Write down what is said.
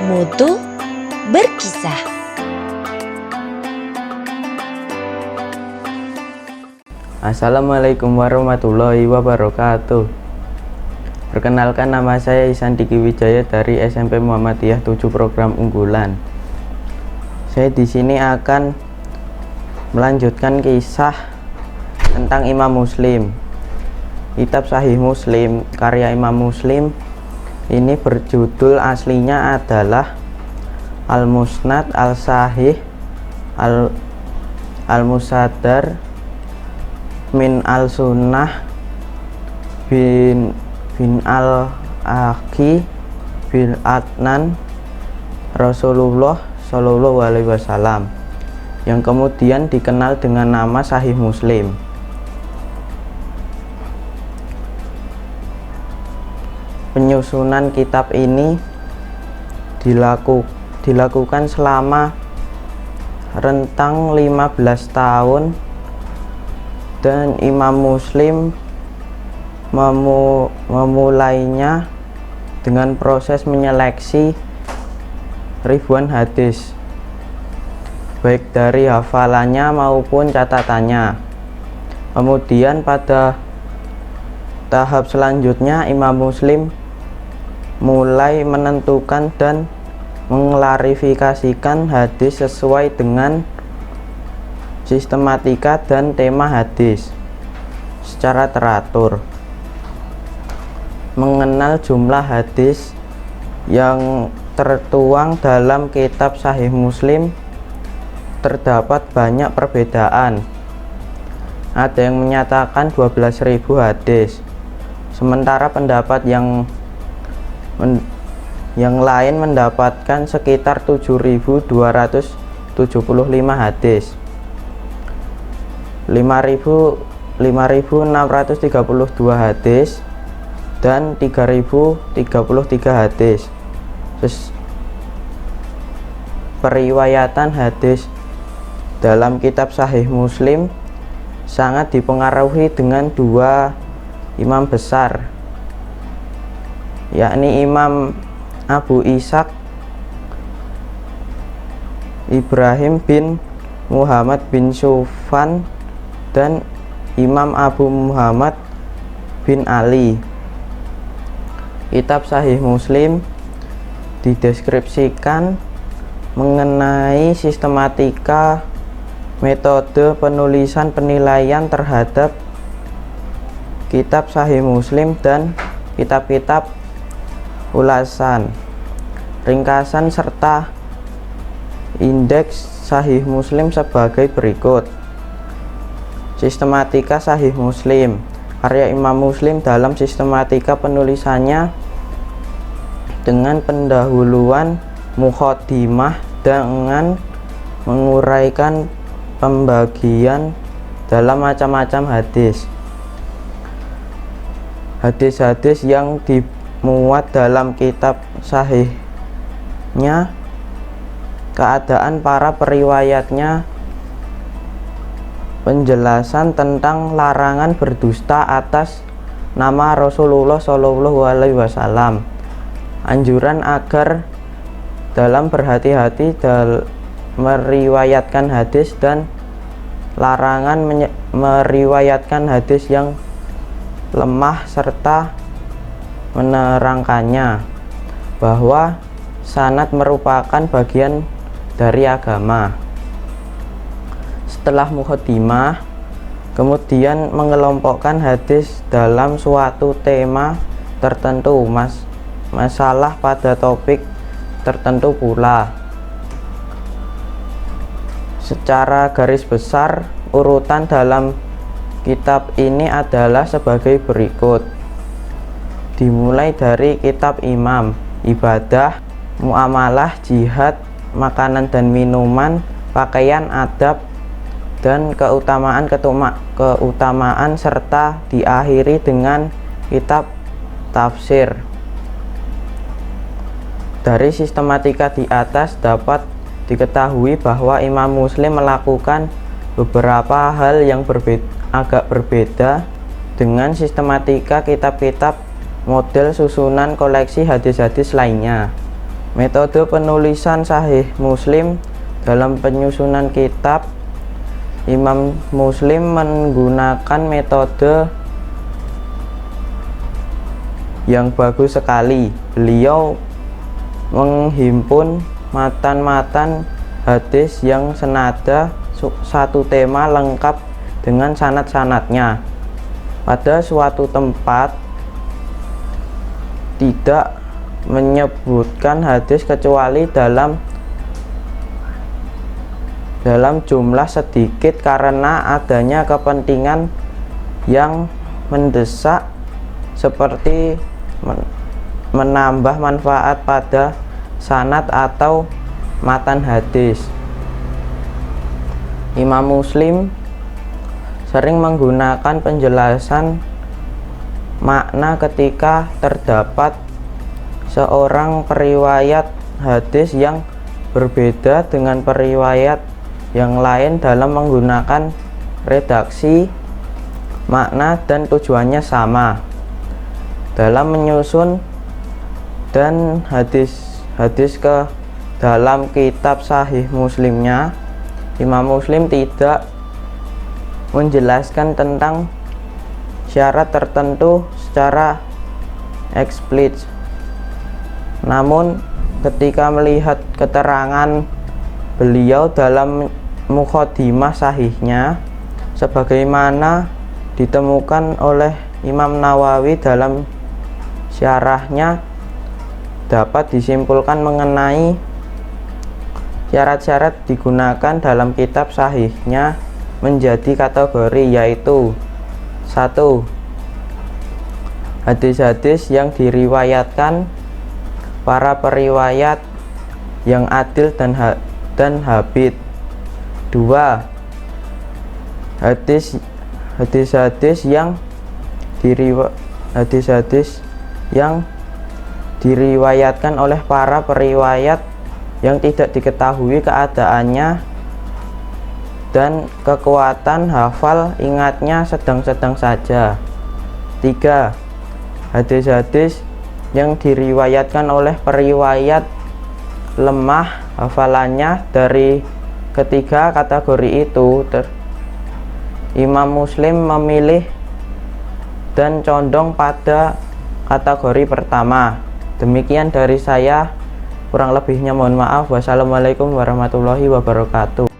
Mutu berkisah. Assalamualaikum warahmatullahi wabarakatuh. Perkenalkan, nama saya Ihsan Diki Wijaya dari SMP Muhammadiyah 7 program unggulan. Saya di sini akan melanjutkan kisah tentang Imam Muslim. Kitab Sahih Muslim karya Imam Muslim ini berjudul aslinya adalah Al-Musnad Al-Sahih Al-Musaddar min Al-Sunnah bin Al-Aqi bin Adnan Rasulullah Shallallahu Alaihi Wasallam, yang kemudian dikenal dengan nama Sahih Muslim. Penyusunan kitab ini dilakukan selama rentang 15 tahun, dan Imam Muslim memulainya dengan proses menyeleksi ribuan hadis, baik dari hafalannya maupun catatannya. Kemudian pada tahap selanjutnya Imam Muslim mulai menentukan dan mengklarifikasikan hadis sesuai dengan sistematika dan tema hadis secara teratur. Mengenal jumlah hadis yang tertuang dalam kitab Sahih Muslim terdapat banyak perbedaan. Ada yang menyatakan 12.000 hadis, sementara pendapat yang lain mendapatkan sekitar 7.275 hadis, 5.632 hadis, dan 3.033 hadis. Periwayatan hadis dalam kitab Sahih Muslim sangat dipengaruhi dengan dua imam besar, yakni Imam Abu Ishaq Ibrahim bin Muhammad bin Sufyan dan Imam Abu Muhammad bin Ali. Kitab Sahih Muslim dideskripsikan mengenai sistematika, metode penulisan, penilaian terhadap kitab Sahih Muslim dan kitab-kitab ulasan, ringkasan, serta indeks Sahih Muslim sebagai berikut. Sistematika Sahih Muslim karya Imam Muslim. Dalam sistematika penulisannya dengan pendahuluan muqaddimah dengan menguraikan pembagian dalam macam-macam hadis. Hadis-hadis yang dimuat dalam kitab sahihnya, keadaan para periwayatnya, penjelasan tentang larangan berdusta atas nama Rasulullah Shallallahu Alaihi Wasallam, anjuran agar dalam berhati-hati meriwayatkan hadis, dan larangan meriwayatkan hadis yang lemah, serta menerangkannya bahwa sanad merupakan bagian dari agama. Setelah muqaddimah, kemudian mengelompokkan hadis dalam suatu tema tertentu, masalah pada topik tertentu pula. Secara garis besar, urutan dalam kitab ini adalah sebagai berikut. Dimulai dari kitab imam, ibadah, muamalah, jihad, makanan dan minuman, pakaian, adab, dan keutamaan, serta diakhiri dengan kitab tafsir. Dari sistematika di atas dapat diketahui bahwa Imam Muslim melakukan beberapa hal yang agak berbeda dengan sistematika kitab-kitab model susunan koleksi hadis-hadis lainnya. Metode penulisan Sahih Muslim. Dalam penyusunan kitab, Imam Muslim menggunakan metode yang bagus sekali. Beliau menghimpun matan-matan hadis yang senada satu tema lengkap dengan sanad-sanadnya. Pada suatu tempat tidak menyebutkan hadis kecuali dalam jumlah sedikit karena adanya kepentingan yang mendesak seperti menambah manfaat pada sanad atau matan hadis. Imam Muslim sering menggunakan penjelasan makna ketika terdapat seorang periwayat hadis yang berbeda dengan periwayat yang lain dalam menggunakan redaksi makna dan tujuannya sama. Dalam menyusun dan hadis ke dalam kitab Sahih Muslimnya, Imam Muslim tidak menjelaskan tentang syarat tertentu secara eksplisit. Namun ketika melihat keterangan beliau dalam muqaddimah sahihnya, sebagaimana ditemukan oleh Imam Nawawi dalam syarahnya, dapat disimpulkan mengenai syarat-syarat digunakan dalam kitab sahihnya menjadi kategori, yaitu 1. Hadis-hadis yang diriwayatkan para periwayat yang adil dan habib. 2. Hadis-hadis yang diriwayatkan oleh para periwayat yang tidak diketahui keadaannya dan kekuatan hafal ingatnya sedang-sedang saja. 3. Hadis-hadis yang diriwayatkan oleh periwayat lemah hafalannya. Dari ketiga kategori itu, Imam Muslim memilih dan condong pada kategori pertama. Demikian dari saya, kurang lebihnya mohon maaf. Wassalamualaikum warahmatullahi wabarakatuh.